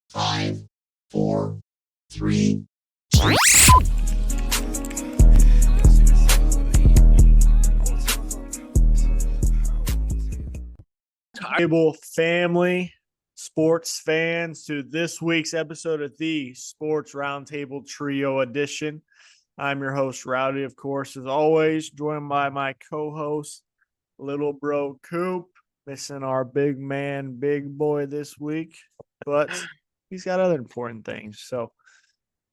5, 4, 3. Table family, sports fans, to this week's episode of the Sports Roundtable Trio Edition. I'm your host, Rowdy, of course, as always, joined by my co-host, Little Bro Coop. Missing our big man, big boy this week, but he's got other important things. So,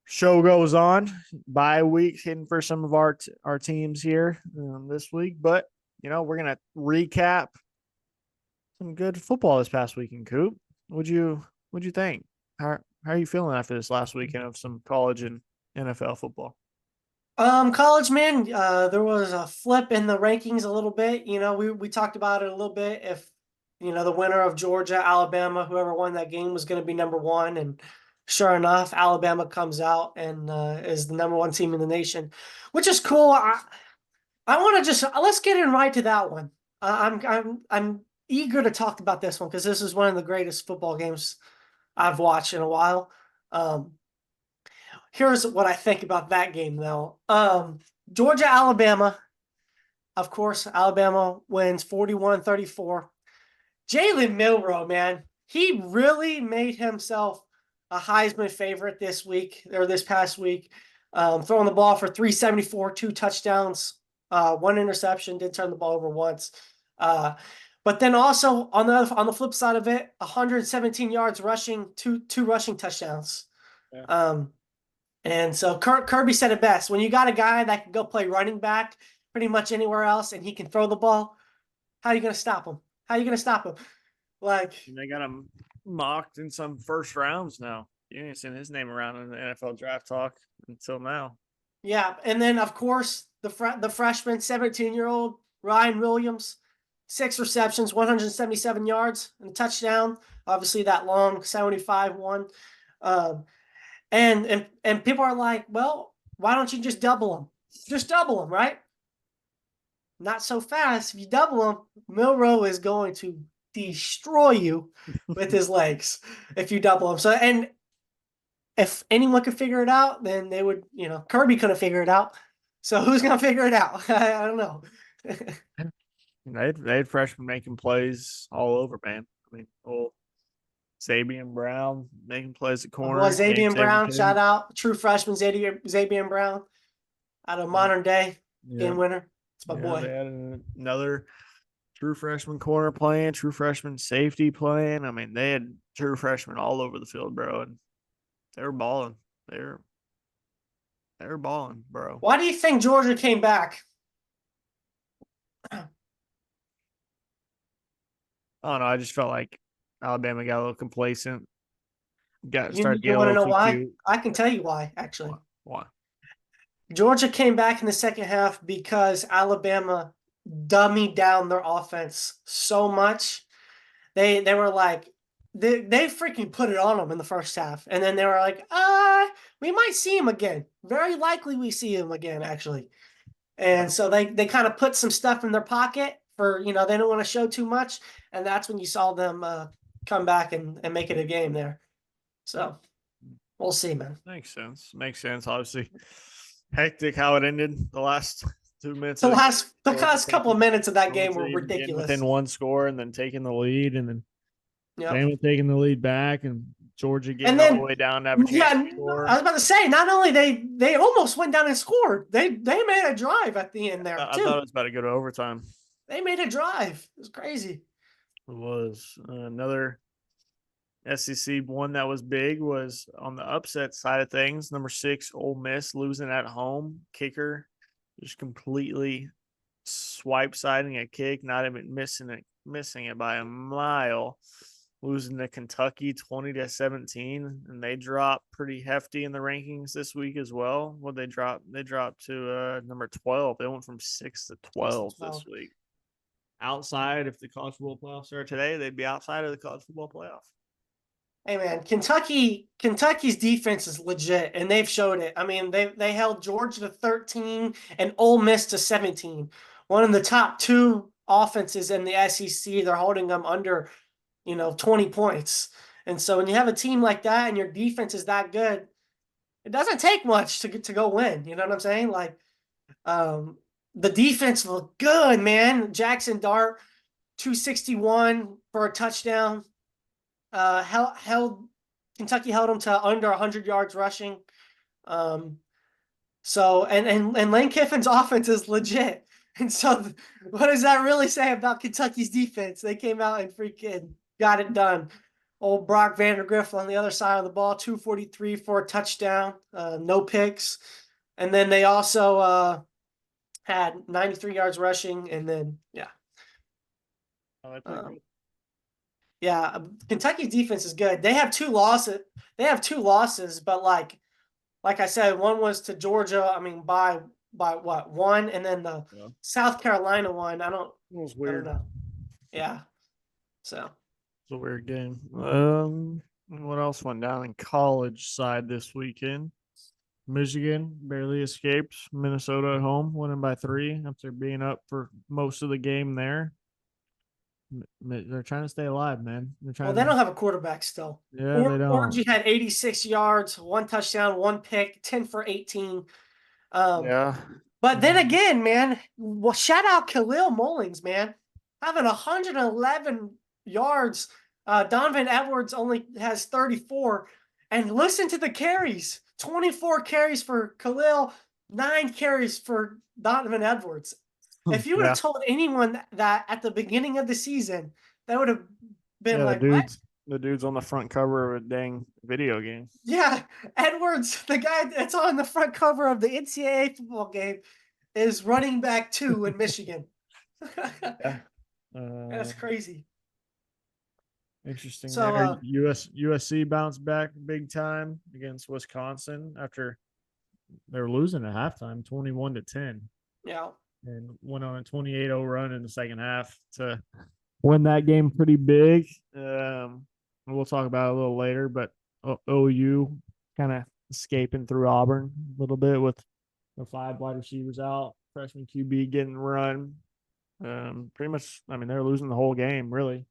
show goes on. Bye week hitting for some of our teams here this week, but we're gonna recap some good football this past weekend. Coop, what'd you think? How are you feeling after this last weekend of some college and NFL football? College, man, there was a flip in the rankings a little bit. We talked about it a little bit. If the winner of Georgia, Alabama, whoever won that game was going to be number one, and sure enough, Alabama comes out and is the number one team in the nation, which is cool. I want to just let's get in right to that one. I'm eager to talk about this one because this is one of the greatest football games I've watched in a while. Here's what I think about that game, though. Georgia, Alabama. Of course, Alabama wins 41-34. Jalen Milroe, man, he really made himself a Heisman favorite this past week. Throwing the ball for 374, 2 touchdowns, 1 interception, did turn the ball over once. But then also on the flip side of it, 117 yards rushing, two rushing touchdowns. Yeah. And so Kirby said it best. When you got a guy that can go play running back pretty much anywhere else and he can throw the ball, how are you going to stop him? How are you going to stop him? They got him mocked in some first rounds now. You ain't seen his name around in the NFL draft talk until now. Yeah, and then, of course, the freshman, 17-year-old Ryan Williams, 6 receptions, 177 yards, and a touchdown. Obviously, that long 75 one. And people are like, well, why don't you just double him? Just double him, right? Not so fast. If you double him, Milroe is going to destroy you with his legs if you double him. So, and if anyone could figure it out, then they would, Kirby couldn't figure it out. So who's going to figure it out? I don't know. They had freshmen making plays all over, man. I mean, Zabian Brown making plays at corner. Well, Zabian Brown, shout out. True freshman Zabian Brown out of modern day game winner. It's my boy. They had another true freshman corner playing, true freshman safety playing. I mean, they had true freshmen all over the field, bro, and they were balling. They were balling, bro. Why do you think Georgia came back? I don't know. I just felt like Alabama got a little complacent. Started getting a little too why? Cute. I can tell you why, actually. Why? Georgia came back in the second half because Alabama dummied down their offense so much. They were like, they freaking put it on them in the first half. And then they were like, we might see him again. Very likely we see him again, actually. And so they kind of put some stuff in their pocket for, they don't want to show too much. And that's when you saw them come back and make it a game there. So we'll see, man. Makes sense. Obviously, hectic how it ended. The last 2 minutes. The last couple of minutes of that game were ridiculous. Within one score and then taking the lead, and then Bama taking the lead back, and Georgia getting all the way down to have a chance to score. I was about to say, not only they almost went down and scored. They made a drive at the end there. I thought it was about to go to overtime. They made a drive. It was crazy. It was. Another SEC one that was big was on the upset side of things. Number 6, Ole Miss losing at home. Kicker just completely swipe siding a kick, not even missing it by a mile. Losing to Kentucky 20-17, and they dropped pretty hefty in the rankings this week as well. What they dropped? They dropped to number 12. They went from 6 to 12 this week. Outside, if the college football playoffs are today, they'd be outside of the college football playoff. Hey man, Kentucky's defense is legit, and they've showed it. I mean, they held Georgia to 13 and Ole Miss to 17. One of the top 2 offenses in the SEC. They're holding them under 20 points. And so when you have a team like that and your defense is that good, it doesn't take much to go win. You know what I'm saying? Like, the defense looked good, man. Jackson Dart, 261 for a touchdown. Kentucky held them to under 100 yards rushing. And Lane Kiffin's offense is legit. And so what does that really say about Kentucky's defense? They came out and freaking got it done. Old Brock Vandergrift on the other side of the ball, 243 for a touchdown, no picks. And then they also had 93 yards rushing. And then, yeah. Yeah, Kentucky's defense is good. They have two losses, but like I said, one was to Georgia. I mean, by what, one, and then the South Carolina one. It was weird. I don't know. Yeah, so it's a weird game. What else went down in college side this weekend? Michigan barely escaped Minnesota at home, winning by 3 after being up for most of the game there. They're trying to stay alive, man. They don't have a quarterback still. Yeah, they don't. Orgy had 86 yards, 1 touchdown, 1 pick, 10 for 18. But then again, man, well, shout out Khalil Mullings, man, having 111 yards. Donovan Edwards only has 34. And listen to the carries: 24 carries for Khalil, 9 carries for Donovan Edwards. If you would have told anyone that at the beginning of the season, that would have been like, the dude's on the front cover of a dang video game. Yeah, Edwards, the guy that's on the front cover of the NCAA football game, is running back 2 in Michigan. That's crazy. Interesting. So USC bounced back big time against Wisconsin after they were losing at halftime, 21-10. Yeah. And went on a 28-0 run in the second half to win that game pretty big. We'll talk about it a little later, but OU kind of escaping through Auburn a little bit with the 5 wide receivers out, freshman QB getting run. Pretty much, I mean, they're losing the whole game, really.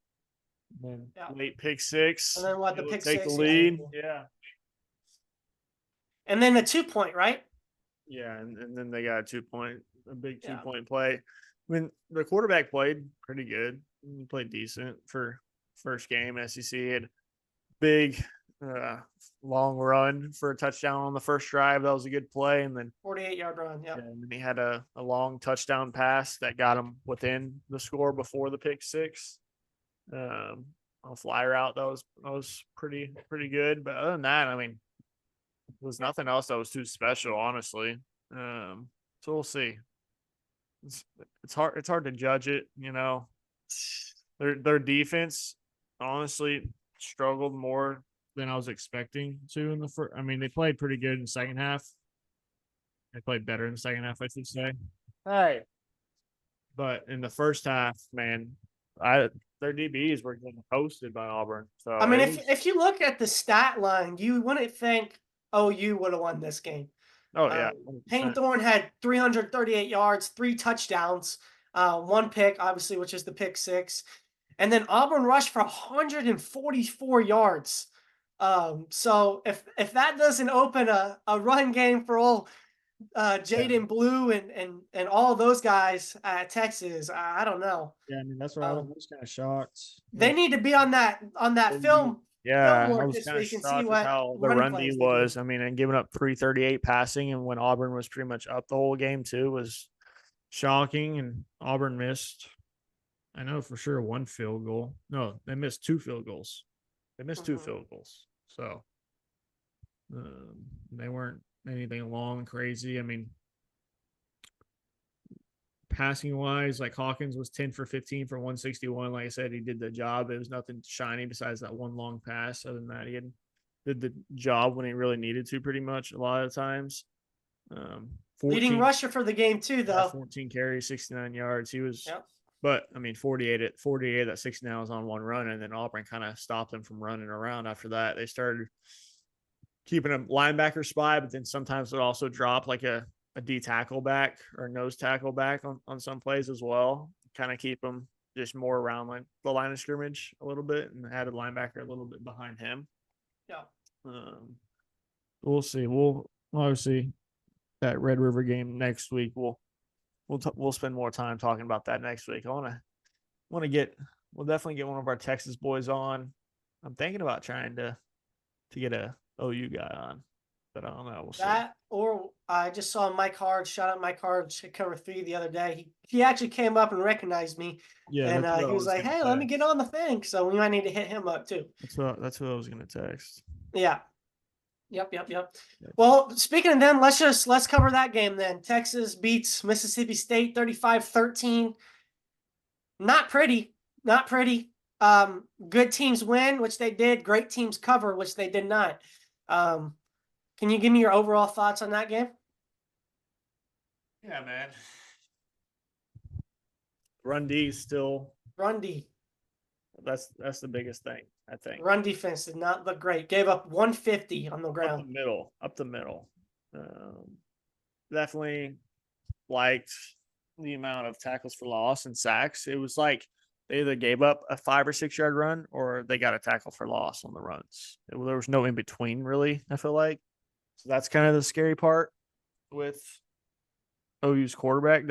Then late pick 6. And then what, the pick 6? Take the lead. Yeah. And then the 2-point, right? Yeah, and then they got a big 2-point play. I mean, the quarterback played pretty good. He played decent for first game. SEC had big, long run for a touchdown on the first drive. That was a good play. And then 48-yard run, yeah. And then he had a long touchdown pass that got him within the score before the pick 6. On a fly route, that was pretty good. But other than that, I mean, there was nothing else that was too special, honestly. So we'll see. It's hard to judge it, you know. Their defense honestly struggled more than I was expecting to in the first. I mean, they played pretty good in the second half. They played better in the second half, I should say. Right. But in the first half, man, their DBs were getting hosted by Auburn. So I mean, if you look at the stat line, you wouldn't think OU would have won this game. Oh, yeah. Payne Thorne had 338 yards, 3 touchdowns, 1 pick, obviously, which is the pick 6. And then Auburn rushed for 144 yards. So if that doesn't open a run game for old Jaden Blue and all those guys at Texas, I don't know. Yeah, I mean, that's why I was kind of shocked. They need to be on that film. Yeah, I was kind of shocked with how the run D was. I mean, and giving up 338 passing, and when Auburn was pretty much up the whole game too, was shocking. And Auburn missed, I know for sure, 1 field goal. No, they missed 2 field goals. They missed 2 field goals. So they weren't anything long, crazy. I mean, passing wise, like Hawkins was 10 for 15 for 161. Like I said, he did the job. It was nothing shiny besides that 1 long pass. Other than that, he did the job when he really needed to, pretty much a lot of times. 14, leading rusher for the game too, though. 14 carries, 69 yards. He was, but I mean, 48 that 69 was on 1 run, and then Auburn kind of stopped him from running around. After that, they started keeping a linebacker spy, but then sometimes it also dropped like a D tackle back or nose tackle back on some plays as well. Kind of keep them just more around like the line of scrimmage a little bit and had a linebacker a little bit behind him. Yeah. We'll see. We'll obviously that Red River game next week. We'll spend more time talking about that next week. We'll definitely get one of our Texas boys on. I'm thinking about trying to get a OU guy on, but I don't know. We'll see. Or I just saw Mike Hard, shout out Mike Hard, cover 3 the other day. He actually came up and recognized me. Yeah, and he was like, "Hey, let me get on the thing." So we might need to hit him up too. That's what I was gonna text. Yeah. Yep. Well, speaking of them, let's cover that game then. Texas beats Mississippi State 35-13. Not pretty. Good teams win, which they did. Great teams cover, which they did not. Can you give me your overall thoughts on that game? Yeah, man. Run D is still Run D. That's the biggest thing, I think. Run defense did not look great. Gave up 150 on the ground. Up the middle. Definitely liked the amount of tackles for loss and sacks. It was like they either gave up a 5 or 6 yard run or they got a tackle for loss on the runs. There was no in between, really, I feel like. So that's kind of the scary part with OU's quarterback.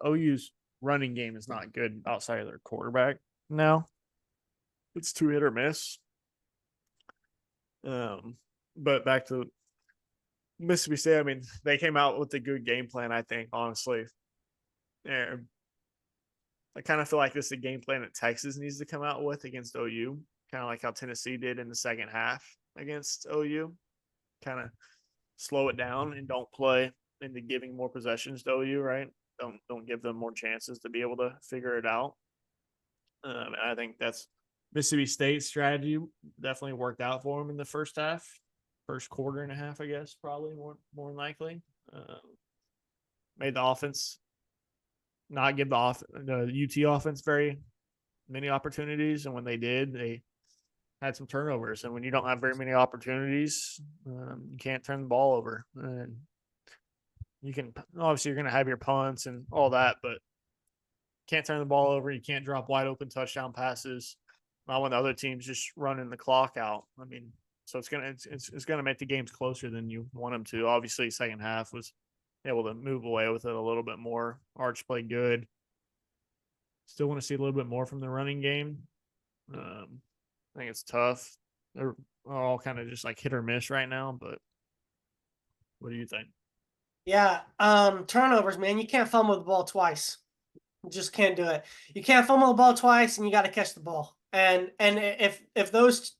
OU's running game is not good outside of their quarterback now. It's too hit or miss. But back to Mississippi State, I mean, they came out with a good game plan, I think, honestly. And I kind of feel like this is a game plan that Texas needs to come out with against OU, kind of like how Tennessee did in the second half against OU. Kind of slow it down and don't play into giving more possessions to OU, right? Don't give them more chances to be able to figure it out. And I think that's Mississippi State's strategy definitely worked out for them in the first quarter and a half, I guess, probably more than likely. Made the offense not give the UT offense very many opportunities, and when they did, they had some turnovers. And when you don't have very many opportunities, you can't turn the ball over. And you can obviously you're going to have your punts and all that, but can't turn the ball over. You can't drop wide open touchdown passes. Not when the other team's just running the clock out. I mean, so it's gonna make the games closer than you want them to. Obviously, second half was able to move away with it a little bit more. Arch played good. Still want to see a little bit more from the running game. I think it's tough. They're all kind of just like hit or miss right now. But what do you think? Yeah, turnovers, man. You can't fumble the ball twice. You just can't do it. You can't fumble the ball twice, and you got to catch the ball. And if those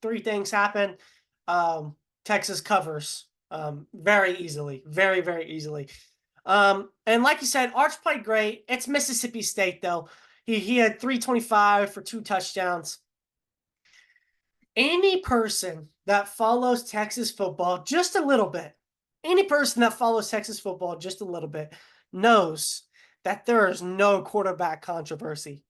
3 things happen, Texas covers very easily, very, very easily. And like you said, Arch played great. It's Mississippi State though. He had 325 for 2 touchdowns. Any person that follows Texas football just a little bit, knows that there is no quarterback controversy.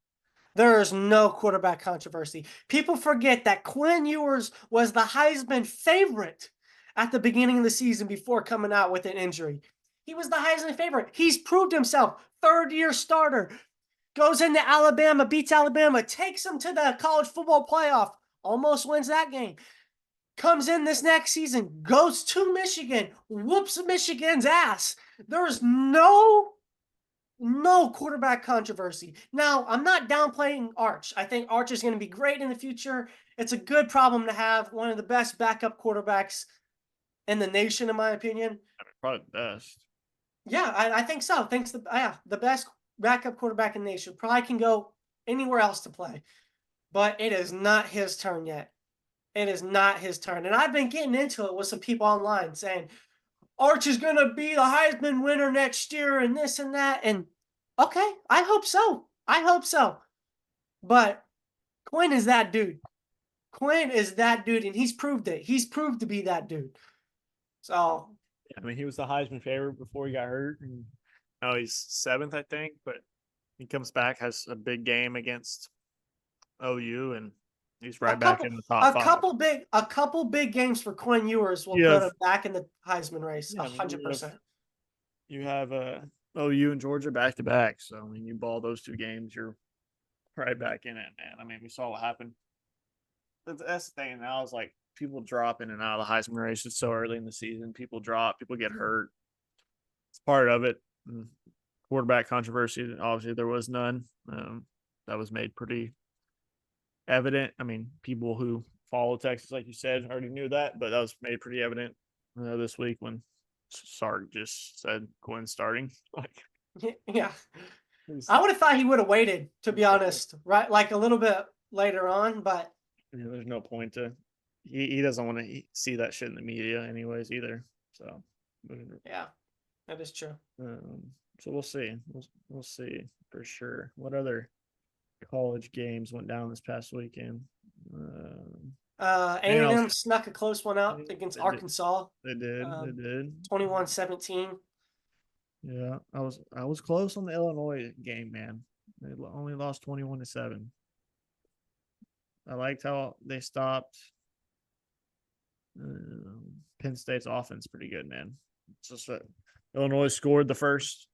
People forget that Quinn Ewers was the Heisman favorite at the beginning of the season before coming out with an injury. He was the Heisman favorite. He's proved himself. 3rd-year starter. Goes into Alabama, beats Alabama, takes them to the college football playoff, almost wins that game. Comes in this next season, goes to Michigan, whoops Michigan's ass. There is no quarterback controversy. Now, I'm not downplaying Arch. I think Arch is going to be great in the future. It's a good problem to have. One of the best backup quarterbacks in the nation, in my opinion. Probably the best. Yeah, I think so. The best backup quarterback in the nation. Probably can go anywhere else to play. But it is not his turn yet. It is not his turn. And I've been getting into it with some people online saying, Arch is going to be the Heisman winner next year and this and that. And okay, I hope so. But Quinn is that dude. And he's proved it. He's proved to be that dude. So, I mean, he was the Heisman favorite before he got hurt. And now he's 7th, I think. But he comes back, has a big game against OU, and he's back in the top 5. A couple big games for Quinn Ewers will put him back in the Heisman race, 100%. You have OU and Georgia back to back, so I mean, you ball those 2 games, you're right back in it, man. I mean, we saw what happened. That's the thing now is like people drop in and out of the Heisman race. It's so early in the season. People drop, people get hurt. It's part of it. Quarterback controversy, obviously, there was none. That was made pretty evident. I mean, people who follow Texas, like you said, already knew that, but that was made pretty evident this week when Sark just said Quinn's starting. Like, Yeah. I would have thought he would have waited, to be honest, right? Like a little bit later on, but there's no point to. He doesn't want to see that shit in the media, anyways, either. So, yeah, that is true. So we'll see. We'll see for sure. What other college games went down this past weekend? A&M snuck a close one out against Arkansas. They did. They did. 21-17. Yeah, I was close on the Illinois game, man. They only lost 21-7. I liked how they stopped Penn State's offense pretty good, man. It's just that Illinois scored the first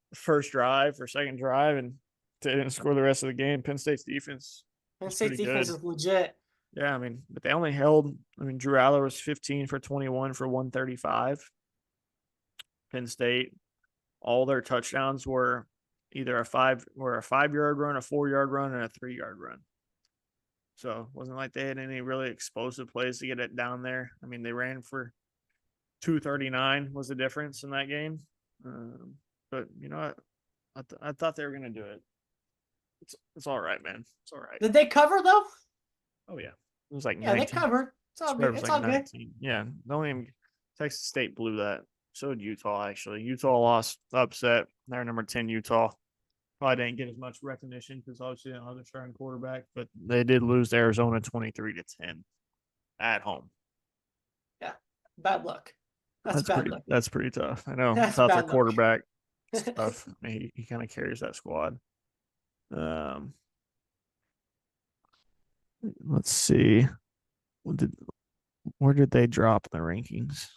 drive or second drive, and they didn't score the rest of the game. Penn State's defense is legit. Yeah, I mean, but they only held. I mean, Drew Aller was 15 for 21 for 135. Penn State, all their touchdowns were either a 5-yard run, a 4-yard run, and a 3-yard run. So it wasn't like they had any really explosive plays to get it down there. I mean, they ran for 239 was the difference in that game. But you know, I thought they were gonna do it. It's all right, man. It's all right. Did they cover though? Oh yeah, it was like 19. They covered. It's all good. It's all good. Yeah, Texas State blew that. So did Utah, actually. Utah lost upset. They're number 10, Utah. Probably didn't get as much recognition because obviously they don't have a starting quarterback, but they did lose to Arizona 23-10 at home. Yeah, bad luck. That's bad luck. That's pretty tough. I know. Without their quarterback stuff. I mean, he kind of carries that squad. Let's see. Where did they drop in the rankings?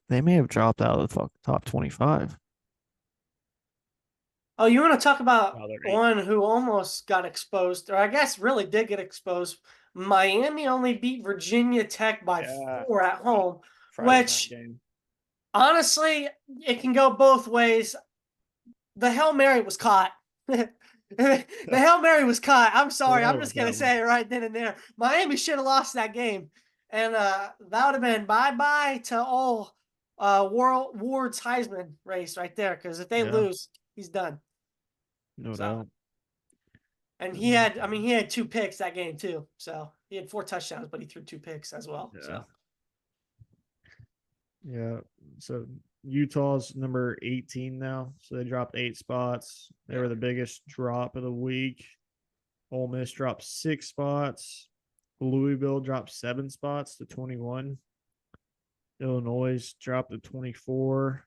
They may have dropped out of the top 25. Oh, you want to talk about one who almost got exposed, or I guess really did get exposed? Miami only beat Virginia Tech by 4 at home, which honestly, it can go both ways. The Hail Mary was caught. The Hail Mary was caught. I'm sorry. I'm just going to say it right then and there. Miami should have lost that game. And that would have been bye-bye to all Ward's Heisman race right there. Because if they lose, he's done. No doubt. And he had 2 picks that game too. So he had 4 touchdowns, but he threw 2 picks as well. Yeah. So Utah's number 18 now. So they dropped 8 spots. They were the biggest drop of the week. Ole Miss dropped 6 spots. Louisville dropped 7 spots to 21. Illinois dropped to 24.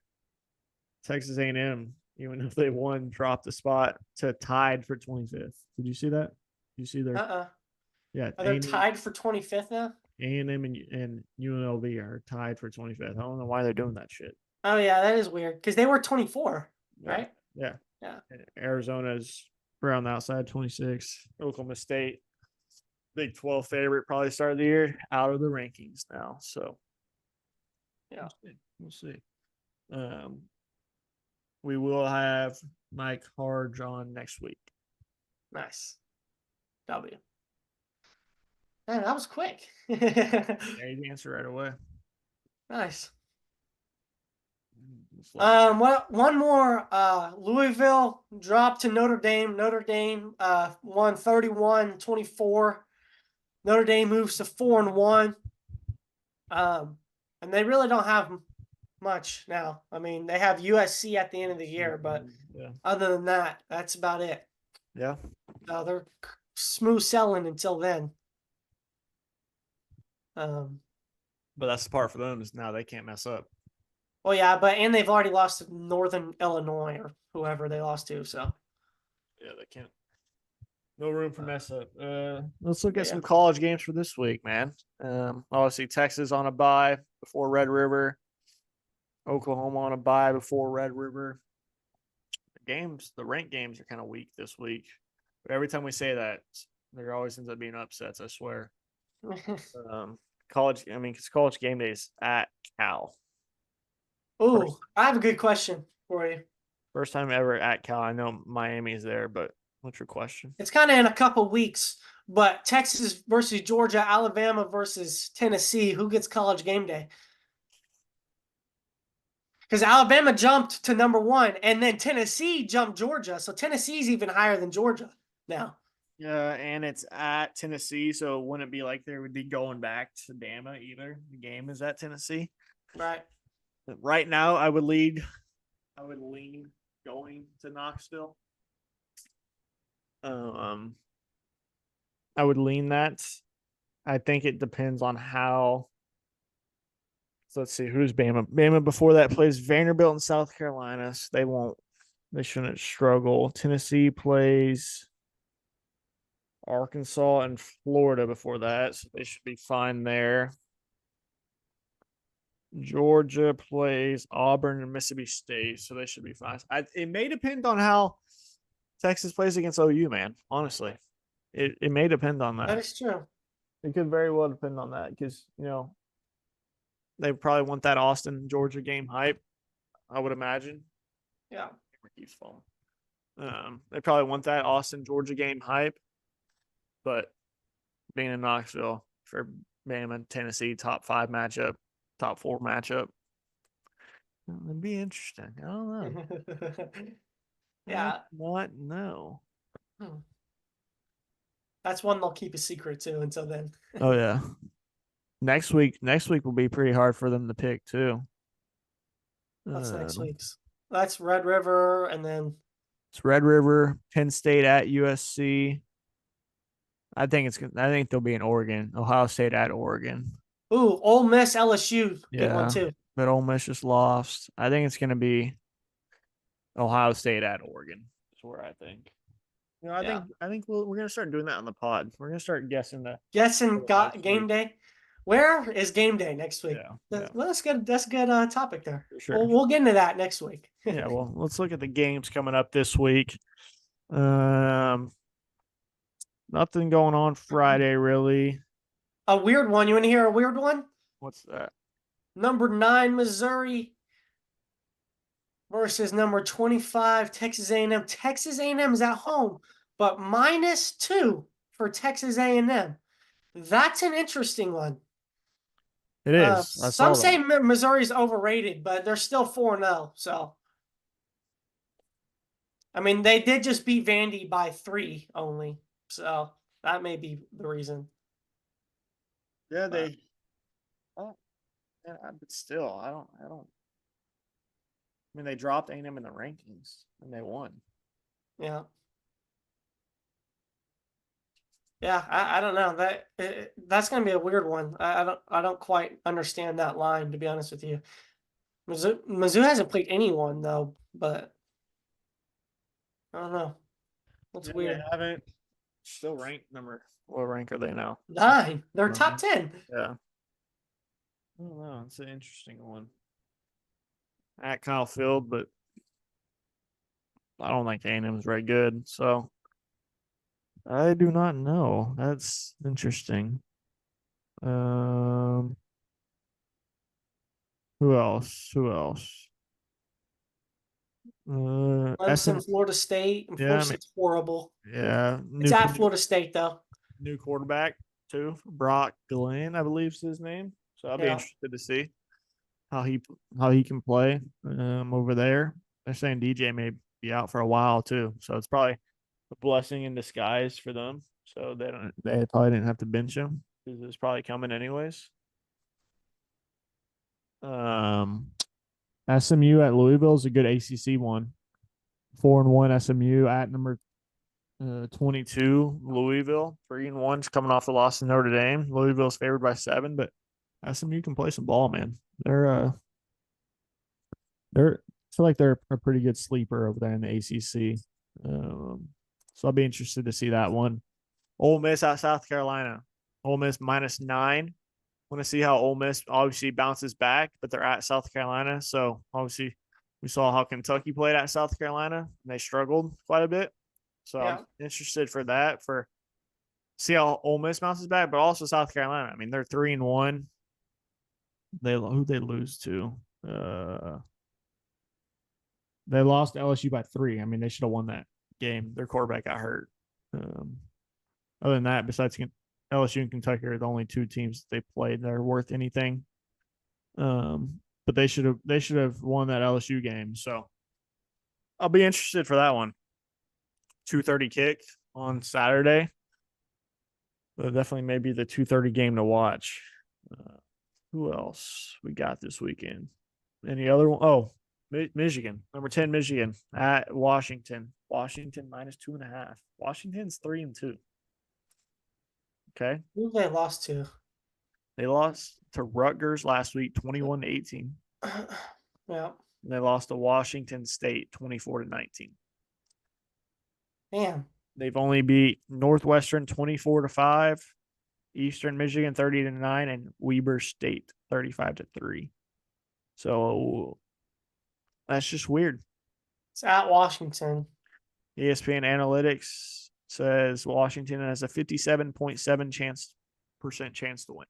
Texas A&M, even if they won, dropped a spot to tied for 25th. Did you see that? Did you see their? Yeah. Are they tied for 25th now? A&M and UNLV are tied for 25th. I don't know why they're doing that shit. Oh, yeah, that is weird because they were 24, right? Yeah. Arizona's around the outside, 26. Oklahoma State, Big 12 favorite, probably start of the year, out of the rankings now. So, yeah, we'll see. We will have Mike Harge on next week. Nice. W. Man, that was quick. Yeah, you answer right away. Nice. One more. Louisville dropped to Notre Dame. Notre Dame won 31-24. Notre Dame moves to 4-1. And they really don't have much now. I mean, they have USC at the end of the year, but other than that, that's about it. Yeah. They're smooth selling until then. But that's the part for them is now they can't mess up. Well, yeah, and they've already lost to Northern Illinois or whoever they lost to, so. Yeah, they can't. No room for mess up. Let's look at some college games for this week, man. Obviously, Texas on a bye before Red River. Oklahoma on a bye before Red River. the ranked games are kind of weak this week. But every time we say that, there always ends up being upsets, I swear. College, I mean, because college game days at Cal. Ooh, I have a good question for you. First time ever at Cal. I know Miami's there, but what's your question? It's kind of in a couple weeks, but Texas versus Georgia, Alabama versus Tennessee. Who gets college game day? Because Alabama jumped to number 1, and then Tennessee jumped Georgia. So Tennessee's even higher than Georgia now. Yeah, and it's at Tennessee, so wouldn't it be like they would be going back to Bama either? The game is at Tennessee. Right. Right now, I would lean going to Knoxville. I would lean that. I think it depends on how. So let's see who's Bama. Bama before that plays Vanderbilt and South Carolina. So they shouldn't struggle. Tennessee plays Arkansas and Florida before that, so they should be fine there. Georgia plays Auburn and Mississippi State, so they should be fine. It may depend on how Texas plays against OU, man. Honestly, it may depend on that. That is true. It could very well depend on that because they probably want that Austin Georgia game hype. I would imagine. Yeah. Keeps falling. They probably want that Austin Georgia game hype, but being in Knoxville for Bama, Tennessee, top 5 matchup, top 4 matchup. It'd be interesting. I don't know. Yeah. What? No. That's one they'll keep a secret too until then. Oh yeah. Next week will be pretty hard for them to pick too. That's next week's. That's Red River, and then it's Red River, Penn State at USC. I think they'll be in Oregon. Ohio State at Oregon. Ooh, Ole Miss, LSU. Good one Yeah, too. but Ole Miss just lost. I think it's going to be Ohio State at Oregon. That's where I think. I think we're going to start doing that on the pod. We're going to start guessing got game day. Where is game day next week? Yeah. Well, that's good. That's a good topic there. Sure. We'll get into that next week. Yeah. Well, let's look at the games coming up this week. Nothing going on Friday, really. A weird one. You want to hear a weird one? What's that? Number 9, Missouri versus number 25, Texas A&M. Texas A&M is at home, but -2 for Texas A&M. That's an interesting one. It is. Some say Missouri's overrated, but they're still 4-0. So, I mean, they did just beat Vandy by 3 only. So that may be the reason. Yeah, but still, I don't. I mean, they dropped A&M in the rankings and they won. Yeah. Yeah, I don't know. That's gonna be a weird one. I don't quite understand that line, to be honest with you. Mizzou hasn't played anyone though, but I don't know. That's weird. They haven't. Still ranked what rank are they now? 9. They're top 10. Yeah. I don't know. It's an interesting one. At Kyle Field, but I don't think A&M is very good. So I do not know. That's interesting. Who else? Clemson, Florida State. Florida State's horrible. Yeah. It's at Florida State, though. New quarterback, too. Brock Glenn, I believe is his name. So I'll be interested to see how he can play over there. They're saying DJ may be out for a while, too. So it's probably a blessing in disguise for them. So they probably didn't have to bench him because it's probably coming anyways. SMU at Louisville is a good ACC one. 4-1 SMU at number 22 Louisville. 3-1's coming off the loss to Notre Dame. Louisville's favored by 7, but SMU can play some ball, man. I feel like they're a pretty good sleeper over there in the ACC. So I'll be interested to see that one. Ole Miss at South Carolina. Ole Miss -9. Want to see how Ole Miss obviously bounces back, but they're at South Carolina, so obviously We saw how Kentucky played at South Carolina. And they struggled quite a bit. So Yeah. I'm interested for that, for see how Ole Miss bounces back, but also South Carolina. I mean, they're 3-1. Who they lose to? They lost LSU by 3. I mean, they should have won that game. Their quarterback got hurt. Other than that, besides LSU and Kentucky are the only two teams they played that are worth anything. But they should have won that LSU game. So I'll be interested for that one. 2:30 kick on Saturday. But definitely maybe the 2:30 game to watch. Who else we got this weekend? Any other one? Oh, Michigan, number 10, Michigan at Washington. Washington -2.5. Washington's 3-2. Okay. Who they lost to? They lost to Rutgers last week, 21-18. Yeah. And they lost to Washington State, 24-19. Damn. They've only beat Northwestern 24-5, Eastern Michigan 30-9, and Weber State 35-3. So that's just weird. It's at Washington. ESPN Analytics says Washington has a 57.7% chance to win.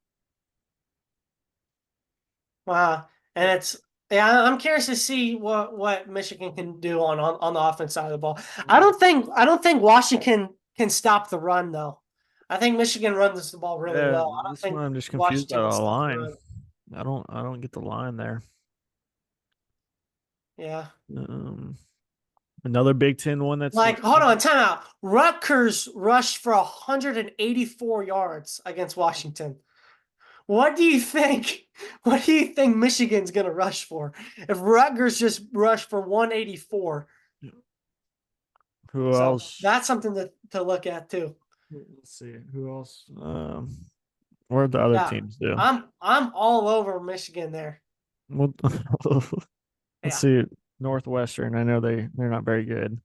Wow. And I'm curious to see what Michigan can do on the offense side of the ball. I don't think Washington can stop the run though. I think Michigan runs the ball really well. I don't think I'm just confused Washington about can the stop line. run. I don't get the line there. Yeah. Another Big Ten one that's Like, hold on, time out. Rutgers rushed for 184 yards against Washington. What do you think? What do you think Michigan's gonna rush for? If Rutgers just rushed for 184, who else? That's something to look at too. Let's see who else. What did the other teams do? I'm all over Michigan there. Well, let's see. Northwestern. I know they're not very good.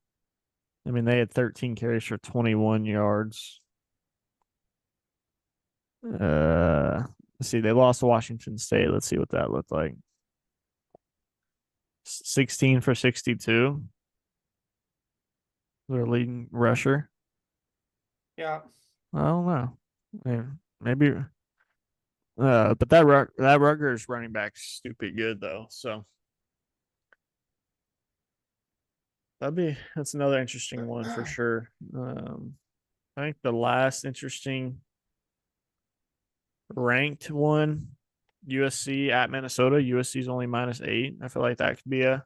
I mean, they had 13 carries for 21 yards. Let's see. They lost to Washington State. Let's see what that looked like. 16 for 62. Their leading rusher. Yeah. I don't know. Maybe. But that Rutgers running back's stupid good though. So that's another interesting one for sure. I think the last interesting ranked one, USC at Minnesota. USC's only -8. I feel like that could be a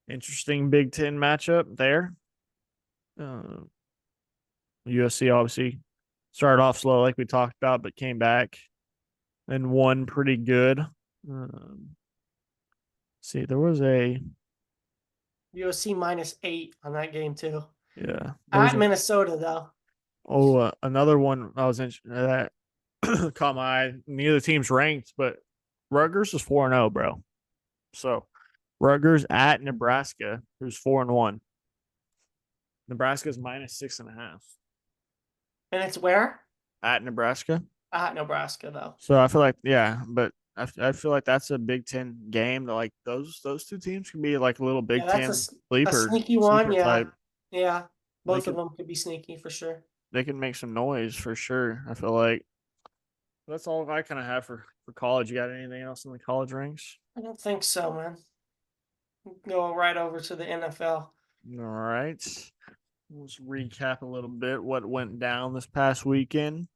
interesting Big Ten matchup there. USC obviously started off slow like we talked about, but came back and won pretty good. See, there was a USC -8 on that game too. Yeah. At Minnesota though. Oh, another one I was interested that caught my eye. Neither team's ranked, but Rutgers is 4-0, bro. So Rutgers at Nebraska, who's 4-1. Nebraska's -6.5. And it's where? At Nebraska. At Nebraska, though. So I feel like, but I feel like that's a Big Ten game that like those two teams can be like a little Big Ten sleeper. A sneaky one, yeah. Type. Yeah. Both of them could be sneaky for sure. They can make some noise for sure. I feel like that's all I kind of have for college. You got anything else in the college ranks? I don't think so, man. Go right over to the NFL. All right. Let's recap a little bit what went down this past weekend.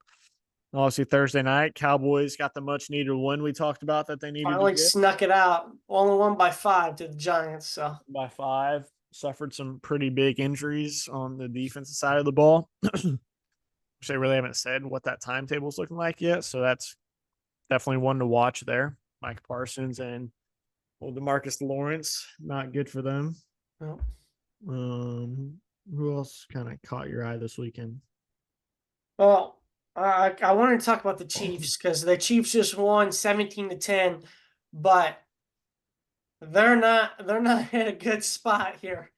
Obviously, Thursday night, Cowboys got the much-needed win we talked about that they needed Finally snuck it out. Only won by 5 to the Giants. So by 5. Suffered some pretty big injuries on the defensive side of the ball. Which they really haven't said what that timetable is looking like yet. So that's definitely one to watch there. Mike Parsons and DeMarcus Lawrence, not good for them. Nope. Who else kind of caught your eye this weekend? Well, I wanted to talk about the Chiefs because the Chiefs just won 17-10, but they're not in a good spot here.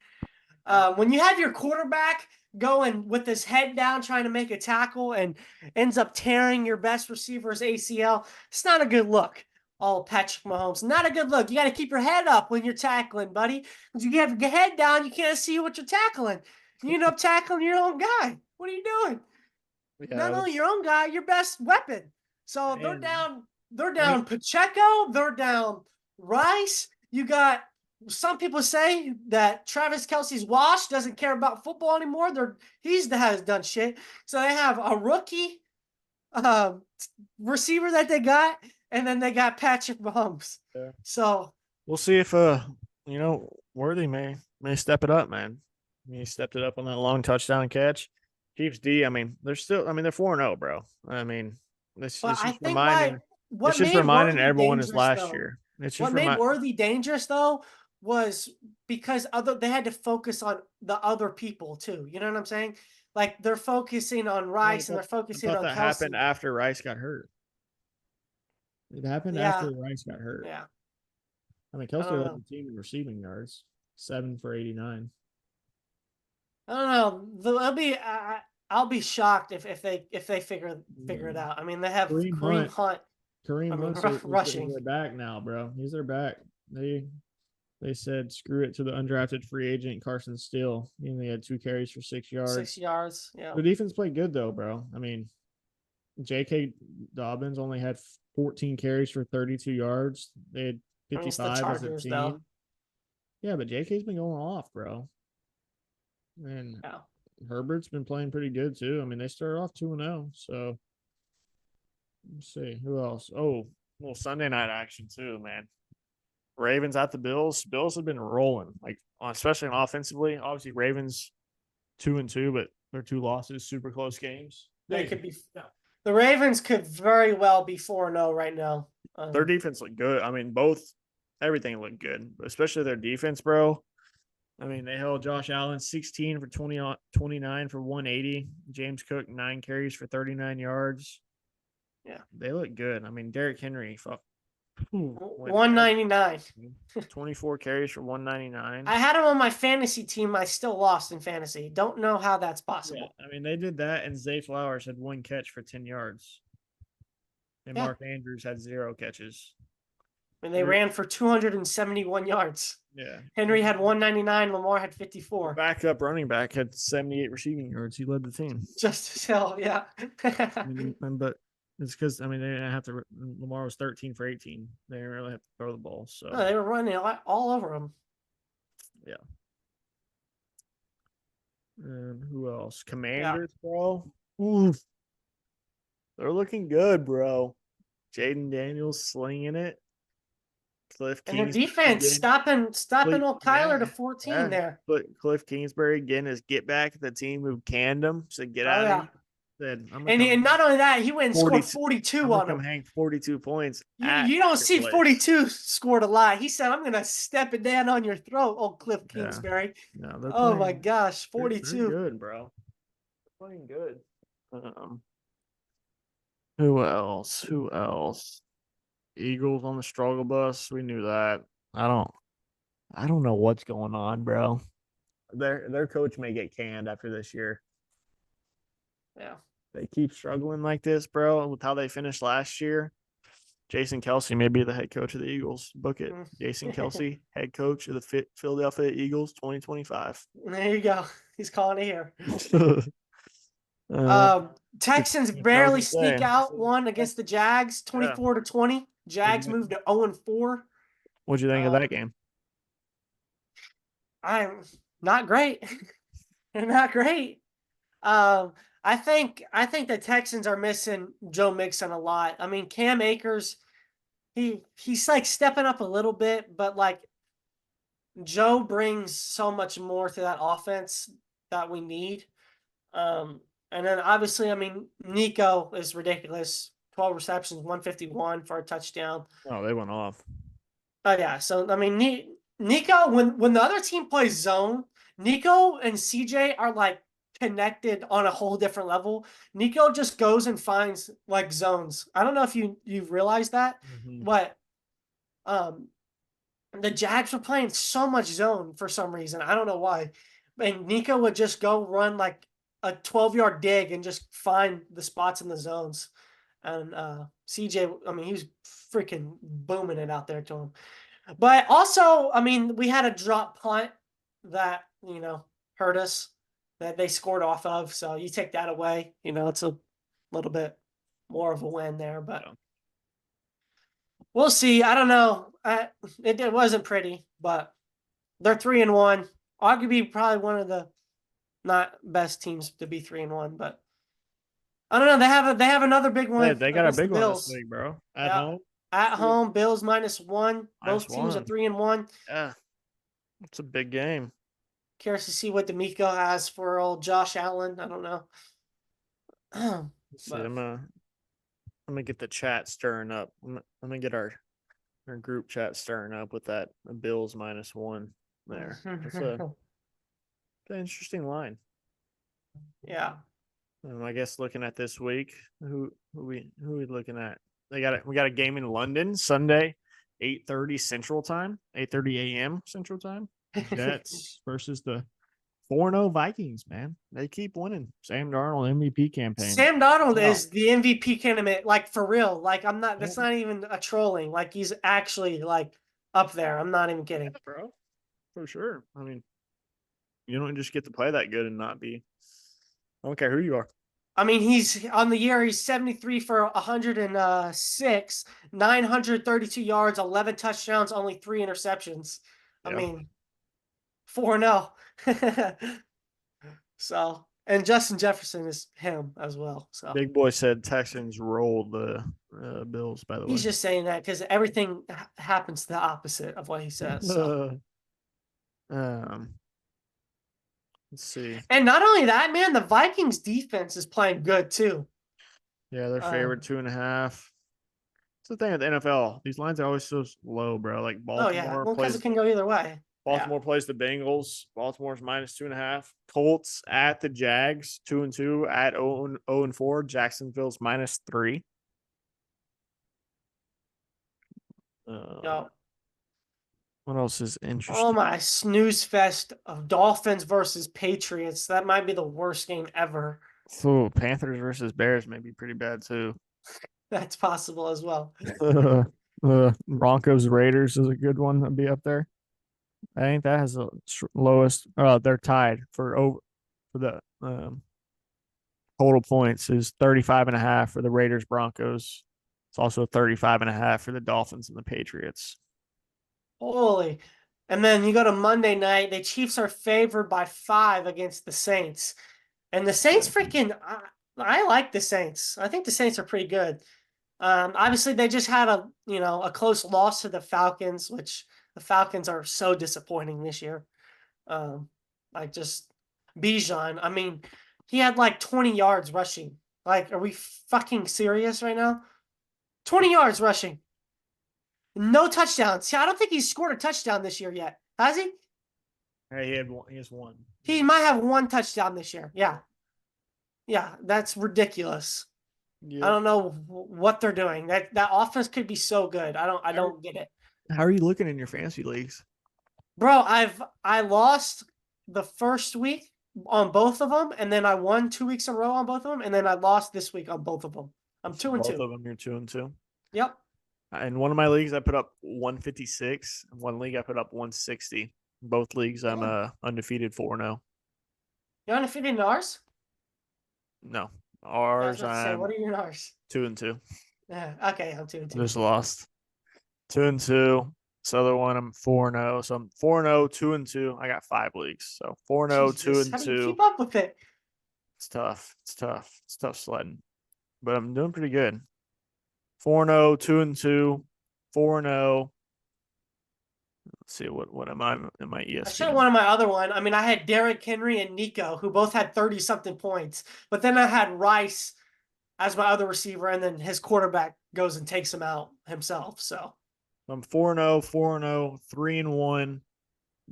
When you have your quarterback going with his head down trying to make a tackle and ends up tearing your best receiver's ACL, it's not a good look. Oh, Patrick Mahomes. Not a good look. You got to keep your head up when you're tackling, buddy. Because you have your head down, you can't see what you're tackling. You end up tackling your own guy. What are you doing? Yeah, Not only your own guy, your best weapon. So they're and down. They're I mean, down Pacheco. They're down Rice. You got some people say that Travis Kelsey's washed, doesn't care about football anymore. He's the has done shit. So they have a rookie receiver that they got, and then they got Patrick Mahomes. Yeah. So we'll see if Worthy may step it up, man. He stepped it up on that long touchdown catch. Chiefs D, I mean, they're 4-0, bro. I mean, this but it's I just think reminding what it's just made reminding Worthy everyone it's dangerous, last though, year. It's what just made Worthy dangerous though was because they had to focus on the other people too. You know what I'm saying? Like they're focusing on Rice and they're I focusing thought on that Kelsey. happened after Rice got hurt. It happened after Rice got hurt. Yeah. I mean, Kelsey led the team in receiving yards, 7 for 89. I don't know. I'll be shocked if they figure it out. I mean, they have Kareem Hunt. Kareem Hunt's rushing. their back now, bro. He's their back. They said screw it to the undrafted free agent Carson Steele. He only had 2 carries for 6 yards. 6 yards. Yeah. The defense played good though, bro. I mean, J.K. Dobbins only had 14 carries for 32 yards. They had 55 as a team. Though. Yeah, but J.K.'s been going off, bro. And Herbert's been playing pretty good too. I mean, they started off 2-0. So let's see who else. Oh, well, Sunday night action too, man. Ravens at the Bills. Bills have been rolling, like especially offensively. Obviously, Ravens 2-2, but their 2 losses, super close games. They could be. The Ravens could very well be 4-0 right now. Their defense looked good. I mean, everything looked good, especially their defense, bro. I mean, they held Josh Allen 16 for 29 for 180. James Cook 9 carries for 39 yards. Yeah, they look good. I mean, Derrick Henry, 199. 24 carries for 199. I had him on my fantasy team. I still lost in fantasy. Don't know how that's possible. Yeah, I mean, they did that, and Zay Flowers had 1 catch for 10 yards. And Mark Andrews had 0 catches. And they ran for 271 yards. Yeah. Henry had 199. Lamar had 54. Backup running back had 78 receiving yards. He led the team. Just as hell, yeah. But it's because, I mean, they didn't have to. Lamar was 13 for 18. They didn't really have to throw the ball. So no, they were running all over him. Yeah. And who else? Commanders, bro. Oof. They're looking good, bro. Jaden Daniels slinging it. Cliff Kingsbury. And their defense stopping old Kyler to 14 there. But Cliff Kingsbury getting his get back at the team who canned him. Said, get out of here. Said, and not only that, he went and scored 42 on him. Hang 42 points. You don't see 42 scored a lot. He said, I'm going to step it down on your throat, old Cliff Kingsbury. Yeah. No, my gosh, 42. They're good, bro. They're playing good. Who else? Eagles on the struggle bus. We knew that. I don't know what's going on, bro. Their coach may get canned after this year. Yeah. They keep struggling like this, bro, with how they finished last year. Jason Kelsey may be the head coach of the Eagles. Book it. Jason Kelsey, head coach of the Philadelphia Eagles 2025. There you go. He's calling it here. Texans barely sneak out one against the Jags, 24-20. Jags moved to 0-4. What'd you think of that game? I'm not great. They're not great. I think the Texans are missing Joe Mixon a lot. I mean, Cam Akers, he's like stepping up a little bit, but like Joe brings so much more to that offense that we need. And then obviously, I mean, Nico is ridiculous. 12 receptions, 151 for a touchdown. Oh, they went off. Oh yeah. So I mean, Nico, when the other team plays zone, Nico and CJ are like connected on a whole different level. Nico just goes and finds like zones. I don't know if you've realized that, but the Jags were playing so much zone for some reason. I don't know why. And Nico would just go run like a 12-yard dig and just find the spots in the zones. And CJ, I mean, he was freaking booming it out there to him. But also, I mean, we had a drop punt that, hurt us that they scored off of. So you take that away, it's a little bit more of a win there. But we'll see. I don't know. It wasn't pretty, but they're 3-1. Arguably, probably one of the not best teams to be 3-1, but I don't know. They have another big one. Yeah, they got a against the big one this Bills. week, bro. At Yeah. home. At home, Bills -1. Both teams are -1. 3-1. Yeah. It's a big game. Curious to see what D'Amico has for old Josh Allen. I don't know. Let's see, I'm gonna get the chat stirring up. I'm gonna get our group chat stirring up with that Bills -1 there. It's an interesting line. Yeah. I guess looking at this week, who we looking at? We got a game in London Sunday, 8:30 Central Time, 8:30 a.m. Central Time. Jets versus the 4-0 Vikings. Man, they keep winning. Sam Darnold MVP campaign. Sam Darnold is the MVP candidate, like for real. Like I'm not. That's Yeah. not even a trolling. Like he's actually like up there. I'm not even kidding, bro. For sure. I mean, you don't just get to play that good and not be. I don't care who you are. I mean, he's on the year. He's 73 for 106, 932 yards, 11 touchdowns, only 3 interceptions. Yeah. I mean, 4-0. So, and Justin Jefferson is him as well. So, Big Boy said Texans rolled the Bills. By the way, he's just saying that because everything happens the opposite of what he says. So. Let's see. And not only that, man, the Vikings defense is playing good too. Yeah, they're favored 2.5. It's the thing with the NFL. These lines are always so low, bro. Like Baltimore well, because plays. it can go either way. Baltimore plays the Bengals. Baltimore's -2.5. Colts at the Jags, 2-2 at 0-4. Jacksonville's -3. Yo. What else is interesting? Oh my snooze fest of Dolphins versus Patriots. That might be the worst game ever. So Panthers versus Bears may be pretty bad too. That's possible as well. Broncos Raiders is a good one to be up there. I think that has the lowest. They're tied for the total points is 35.5 for the Raiders Broncos. It's also 35.5 for the Dolphins and the Patriots. Holy. And then you go to Monday night. The Chiefs are favored by 5 against the Saints. And the Saints freaking, I like the Saints. I think the Saints are pretty good. Obviously, they just had a close loss to the Falcons, which the Falcons are so disappointing this year. Like just Bijan. I mean, he had like 20 yards rushing. Like, are we fucking serious right now? 20 yards rushing. No touchdowns. See, I don't think he's scored a touchdown this year yet. Has he? Hey, he has one. He might have 1 touchdown this year. Yeah. Yeah, that's ridiculous. Yep. I don't know what they're doing. That offense could be so good. I don't get it. How are you looking in your fantasy leagues? Bro, I lost the first week on both of them, and then I won 2 weeks in a row on both of them, and then I lost this week on both of them. I'm 2-2. Both of them, you're 2-2. Yep. In one of my leagues, I put up 156. In one league, I put up 160. In both leagues, I'm undefeated 4-0. You're undefeated in ours? No, ours. What are you in ours? 2-2. Yeah. Okay, I'm 2-2. Just lost. 2-2. This other one, I'm 4-0. So I'm 4-0, 2-2. I got 5 leagues. So 4-0, 2-2. How do you keep up with it? It's tough. It's tough sledding. But I'm doing pretty good. 4-0, 2-2, 4-0. Let's see what am I in my ESPN. I should have won my other one. I mean, I had Derrick Henry and Nico, who both had 30-something points. But then I had Rice as my other receiver, and then his quarterback goes and takes him out himself. So I'm 4-0, 4-0, 3-1,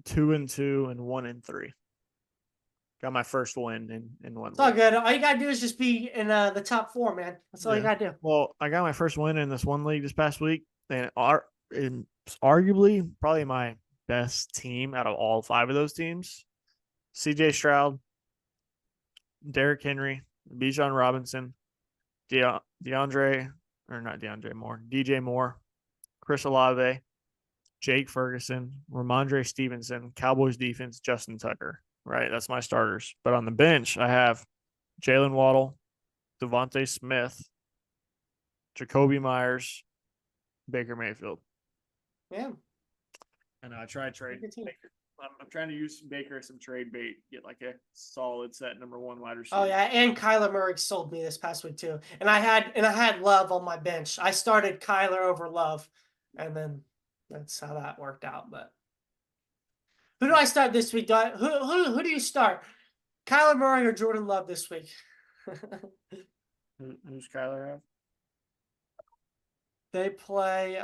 2-2, and 1-3. Got my first win in one. It's all good. All you gotta do is just be in the top 4, man. That's all you gotta do. Well, I got my first win in this one league this past week, and it's arguably probably my best team out of all 5 of those teams. CJ Stroud, Derrick Henry, Bijan Robinson, DeAndre or not DeAndre Moore, DJ Moore, Chris Olave, Jake Ferguson, Ramondre Stevenson, Cowboys defense, Justin Tucker. Right, that's my starters. But on the bench, I have Jalen Waddle, Devontae Smith, Jacoby Myers, Baker Mayfield. Yeah. And I tried trade Baker. I'm trying to use Baker as some trade bait, get like a solid set number one wide receiver. Oh yeah, and Kyler Murray sold me this past week too. And I had Love on my bench. I started Kyler over Love, and then that's how that worked out. But who do I start this week? Who do you start? Kyler Murray or Jordan Love this week? Who's Kyler have? They play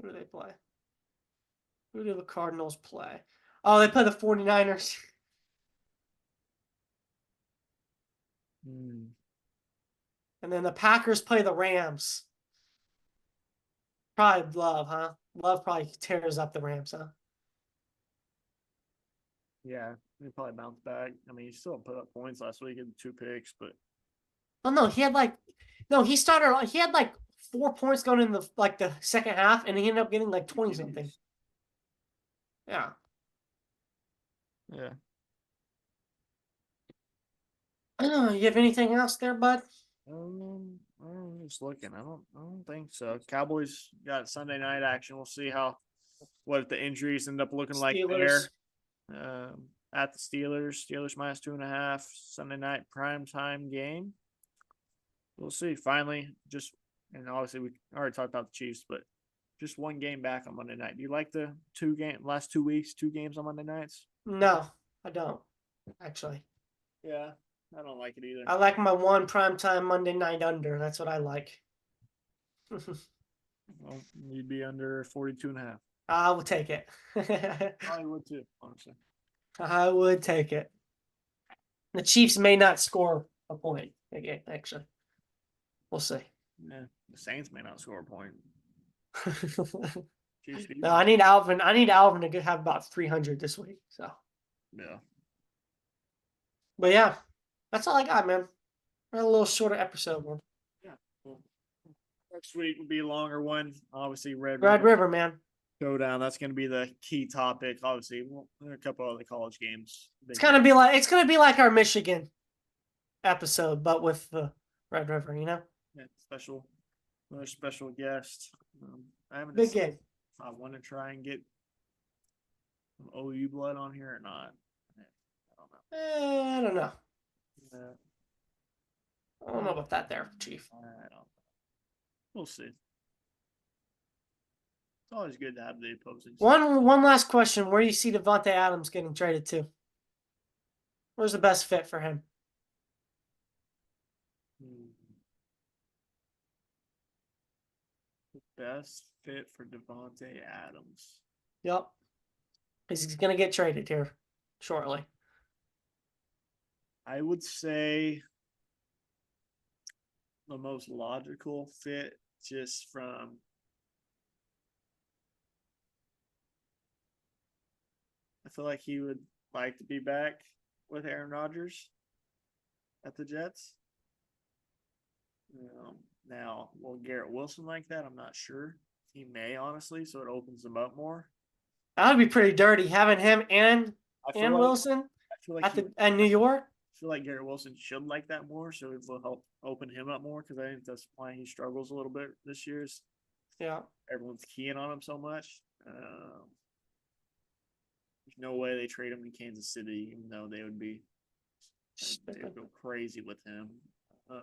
who do they play? Who do the Cardinals play? Oh, they play the 49ers. And then the Packers play the Rams. Probably Love, huh? Love probably tears up the Rams, huh? Yeah, he probably bounced back. I mean, he still put up points last week in 2 picks, but Oh no, he had like 4 points going in the second half, and he ended up getting like 20 something. Yeah. Yeah. You have anything else there, bud? I'm just looking. I don't think so. Cowboys got Sunday night action. We'll see what the injuries end up looking like there. At the Steelers. Steelers minus 2.5. Sunday night primetime game. We'll see. Finally, and obviously we already talked about the Chiefs, but just one game back on Monday night. Do you like the last 2 weeks, 2 games on Monday nights? No, I don't, actually. Yeah, I don't like it either. I like my one primetime Monday night under. That's what I like. Well, you'd be under 42.5. I will take it. I would too, honestly. I would take it. The Chiefs may not score a point again, actually. We'll see. Yeah, the Saints may not score a point. No, I need Alvin. I need Alvin to have about 300 this week. So yeah. But yeah, that's all I got, man. We're a little shorter episode, man. Yeah. Well, next week will be a longer one. Obviously, Red River, man. Showdown. That's going to be the key topic. Obviously, there are a couple other college games. It's gonna be like our Michigan episode, but with the Red River, you know. Yeah, another special guest. I haven't Big decided game. if I want to try and get some OU blood on here or not. I don't know. Yeah. I don't know about that there, Chief. I don't know. We'll see. It's always good to have the opposing. One last question. Where do you see Devontae Adams getting traded to? Where's the best fit for him? The best fit for Devontae Adams. Yep. He's going to get traded here shortly. I would say the most logical fit just from I feel like he would like to be back with Aaron Rodgers at the Jets. Now, will Garrett Wilson like that? I'm not sure. He may, honestly, so it opens him up more. That would be pretty dirty having him and Wilson at New York. I feel like Garrett Wilson should like that more, so it will help open him up more because I think that's why he struggles a little bit this year. Yeah. Everyone's keying on him so much. There's no way they trade him to Kansas City, even though they would go crazy with him. I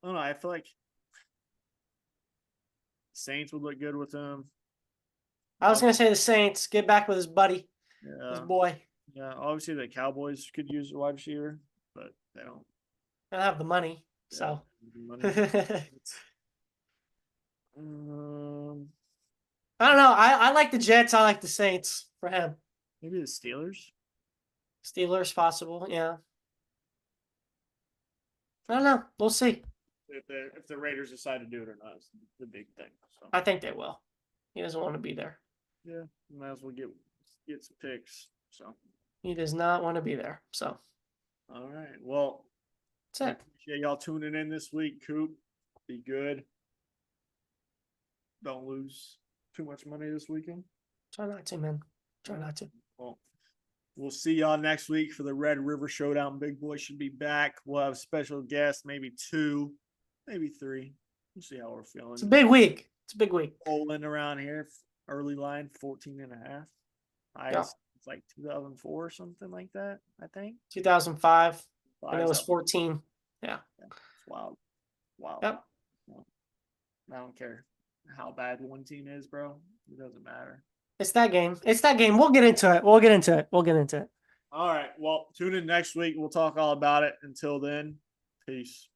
don't know. I feel like Saints would look good with him. I was going to say the Saints. Get back with his buddy, his boy. Yeah, obviously the Cowboys could use a wide receiver, but they don't. They don't have the money, so. Money. I don't know. I like the Jets. I like the Saints for him. Maybe the Steelers. Steelers possible, yeah. I don't know. We'll see. If the Raiders decide to do it or not is the big thing. So. I think they will. He doesn't want to be there. Yeah, might as well get some picks. So he does not want to be there. So all right. Well, That's it. Appreciate y'all tuning in this week. Coop, be good. Don't lose too much money this weekend. Try not to, man. Try not to. Well, we'll see y'all next week for the Red River Showdown. Big Boy should be back. We'll have special guests, maybe 2, maybe 3. We'll see how we're feeling. It's a big week. It's a big week. Poland around here, early line 14.5. Highest, it's like 2004 or something like that, I think. 2005. And it Five's was up. 14. It's wild. Wow. Yep. I don't care how bad one team is, bro. It doesn't matter. It's that game. It's that game. We'll get into it. We'll get into it. We'll get into it. All right. Well, tune in next week. We'll talk all about it. Until then, peace.